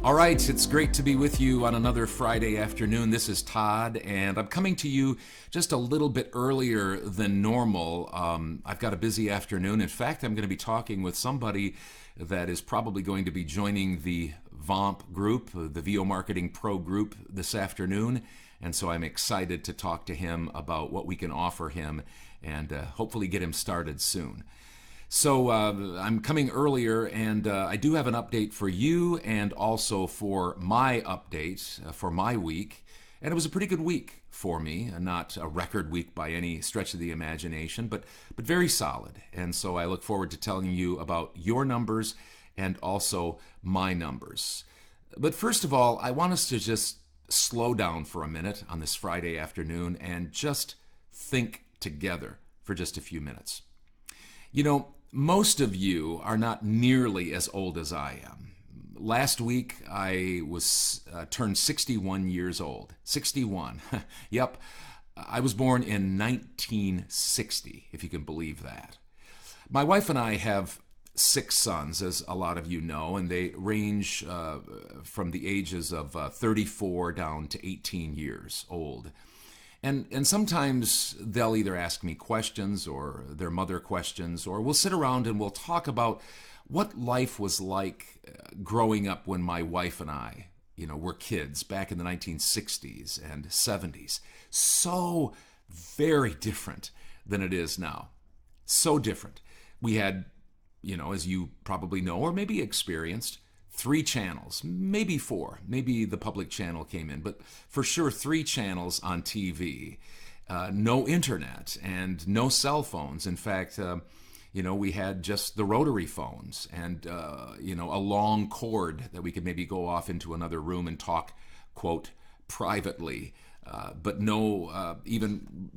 All right, it's great to be with you on another Friday afternoon. This is Todd, and I'm coming to you just a little bit earlier than normal. I've got a busy afternoon. In fact, I'm going to be talking with somebody that is probably going to be joining the VOMP group, the VO Marketing Pro group, this afternoon. And so I'm excited to talk to him about what we can offer him and hopefully get him started soon. So I'm coming earlier, and I do have an update for you and also for my update for my week. And it was a pretty good week for me, not a record week by any stretch of the imagination, but very solid. And so I look forward to telling you about your numbers and also my numbers. But first of all, I want us to just slow down for a minute on this Friday afternoon and just think together for just a few minutes. You know, most of you are not nearly as old as I am. Last week, I was turned 61 years old. 61. Yep. I was born in 1960, if you can believe that. My wife and I have 6 sons, as a lot of you know, and they range from the ages of 34 down to 18 years old. And sometimes they'll either ask me questions or their mother questions, or we'll sit around and we'll talk about what life was like growing up when my wife and I, were kids back in the 1960s and 70s. So very different than it is now. So different. We had, as you probably know or maybe experienced, 3 channels, maybe 4. Maybe the public channel came in, but for sure 3 channels on TV. No internet and no cell phones. In fact, we had just the rotary phones and, a long cord that we could maybe go off into another room and talk, quote, privately. But no even,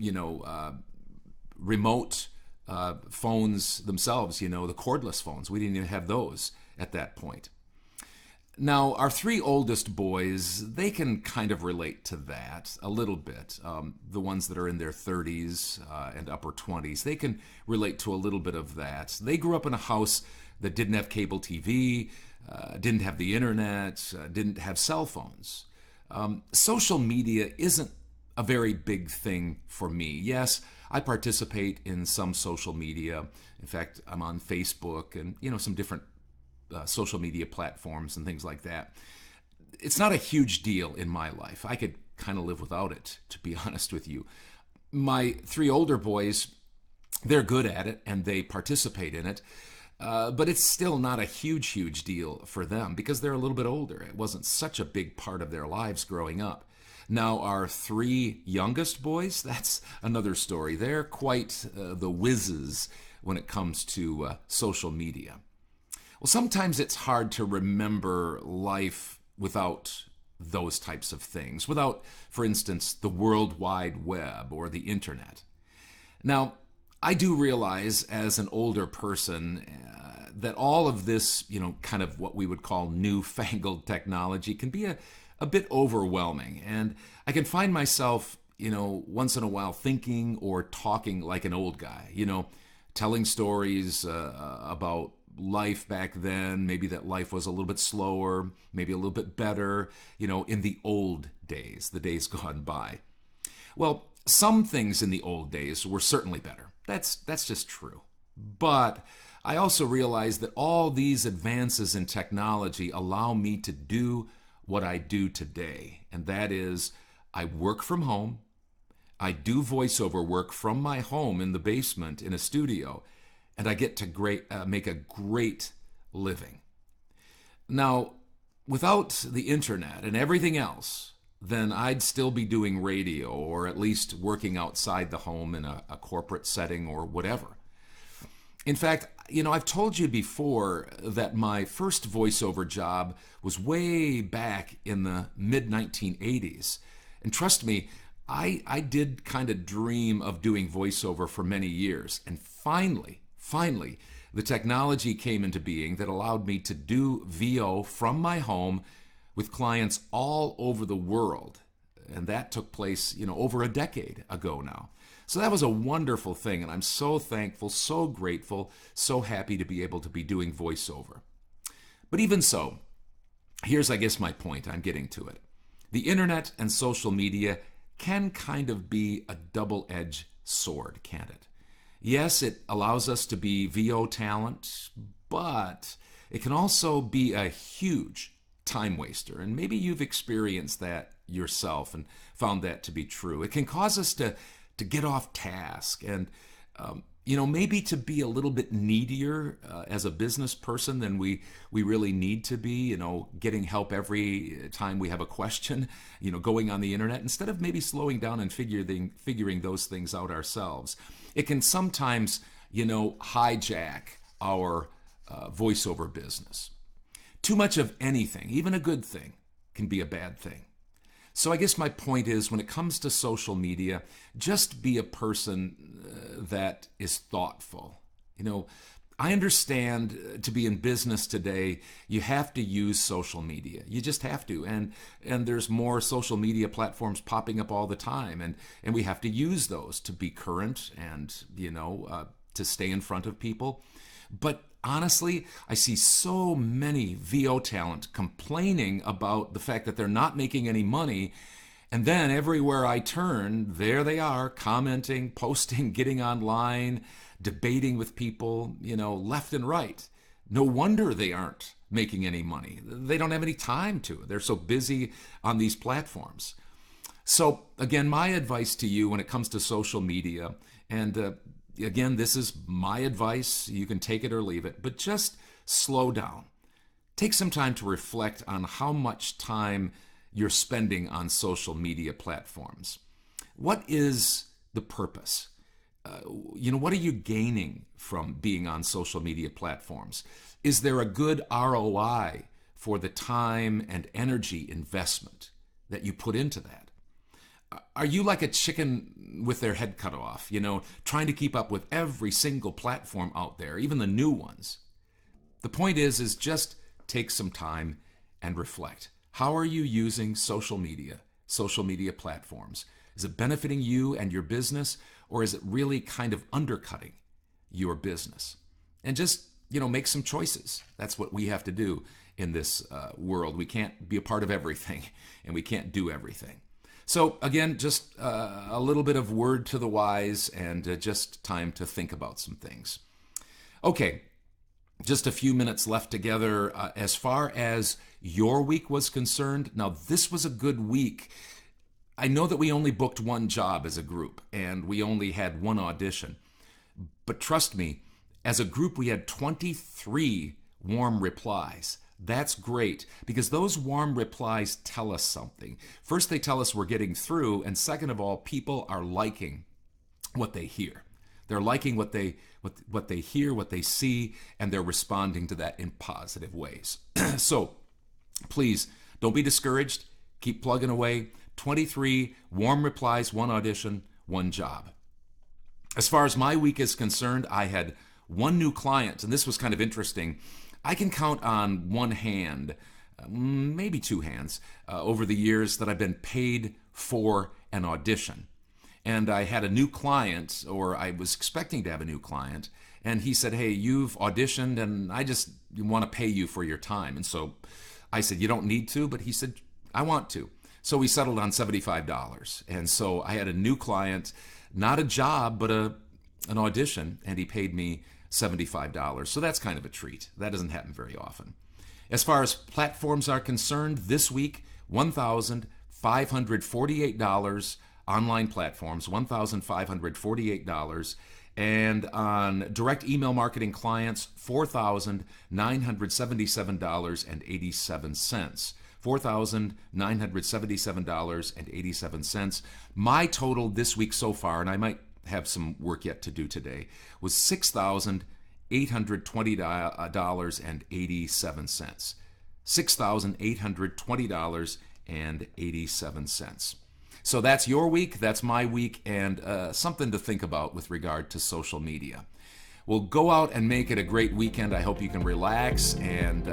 remote phones themselves, the cordless phones. We didn't even have those at that point. Now, our 3 oldest boys, they can kind of relate to that a little bit. The ones that are in their 30s and upper 20s, they can relate to a little bit of that. They grew up in a house that didn't have cable TV, didn't have the internet, didn't have cell phones. Social media isn't a very big thing for me. Yes, I participate in some social media. In fact, I'm on Facebook and, some different social media platforms and things like that. It's not a huge deal in my life. I could kind of live without it, to be honest with you. My 3 older boys, they're good at it and they participate in it, but it's still not a huge deal for them because they're a little bit older. It wasn't such a big part of their lives growing up. Now, our 3 youngest boys, that's another story. They're quite the whizzes when it comes to social media. Well, sometimes it's hard to remember life without those types of things, without, for instance, the World Wide Web or the internet. Now, I do realize as an older person that all of this, kind of what we would call newfangled technology can be a bit overwhelming. And I can find myself, once in a while thinking or talking like an old guy, telling stories about life back then, maybe that life was a little bit slower, maybe a little bit better, in the old days, the days gone by. Well, some things in the old days were certainly better. That's just true. But I also realize that all these advances in technology allow me to do what I do today, and that is I work from home. I do voiceover work from my home in the basement in a studio, and I get to make a great living. Now, without the internet and everything else, then I'd still be doing radio or at least working outside the home in a corporate setting or whatever. In fact, I've told you before that my first voiceover job was way back in the mid-1980s. And trust me, I did kind of dream of doing voiceover for many years. And finally, the technology came into being that allowed me to do VO from my home with clients all over the world. And that took place, over a decade ago now. So that was a wonderful thing, and I'm so thankful, so grateful, so happy to be able to be doing voiceover. But even so, Here's, I guess, my point. I'm getting to it. The internet and social media can kind of be a double-edged sword, can't it? Yes, it allows us to be VO talent, but it can also be a huge time waster. And maybe you've experienced that yourself and found that to be true. It can cause us to get off task and maybe to be a little bit needier as a business person than we really need to be, getting help every time we have a question, going on the internet, instead of maybe slowing down and figuring those things out ourselves. It can sometimes, hijack our voiceover business. Too much of anything, even a good thing, can be a bad thing. So I guess my point is, when it comes to social media, just be a person that is thoughtful. I understand to be in business today, you have to use social media. You just have to. And there's more social media platforms popping up all the time. And we have to use those to be current and, to stay in front of people. But honestly, I see so many VO talent complaining about the fact that they're not making any money. And then everywhere I turn, there they are, commenting, posting, getting online, debating with people, left and right. No wonder they aren't making any money. They don't have any time to. They're so busy on these platforms. So again, my advice to you when it comes to social media, and again, this is my advice. You can take it or leave it, but just slow down. Take some time to reflect on how much time you're spending on social media platforms. What is the purpose? What are you gaining from being on social media platforms? Is there a good ROI for the time and energy investment that you put into that? Are you like a chicken with their head cut off, trying to keep up with every single platform out there, even the new ones? The point is just take some time and reflect. How are you using social media platforms? Is it benefiting you and your business, or is it really kind of undercutting your business? And just, make some choices. That's what we have to do in this world. We can't be a part of everything, and we can't do everything. So again, just a little bit of word to the wise, and just time to think about some things. Okay, just a few minutes left together. As far as your week was concerned, now this was a good week. I know that we only booked one job as a group, and we only had one audition. But trust me, as a group, we had 23 warm replies. That's great, because those warm replies tell us something. First, they tell us we're getting through, and second of all, people are liking what they hear. They're liking what they hear, what they see, and they're responding to that in positive ways. So please don't be discouraged. Keep plugging away. 23 warm replies, one audition, one job. As far as my week is concerned, I had one new client, and this was kind of interesting. I can count on one hand, maybe two hands, over the years that I've been paid for an audition. And I had a new client, or I was expecting to have a new client, and he said, "Hey, you've auditioned, and I just want to pay you for your time." And so I said, "You don't need to," but he said, "I want to." So we settled on $75. And so I had a new client, not a job, but an audition, and he paid me $75. So that's kind of a treat. That doesn't happen very often. As far as platforms are concerned, this week, $1,548 online platforms, $1,548. And on direct email marketing clients, $4,977.87. $4,977.87. My total this week so far, and I might have some work yet to do today, was $6,820.87. $6,820.87. So that's your week, that's my week, and something to think about with regard to social media. Well, go out and make it a great weekend. I hope you can relax and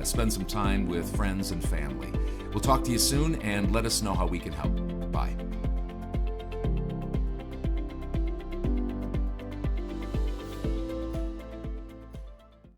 spend some time with friends and family. We'll talk to you soon, and let us know how we can help. Bye.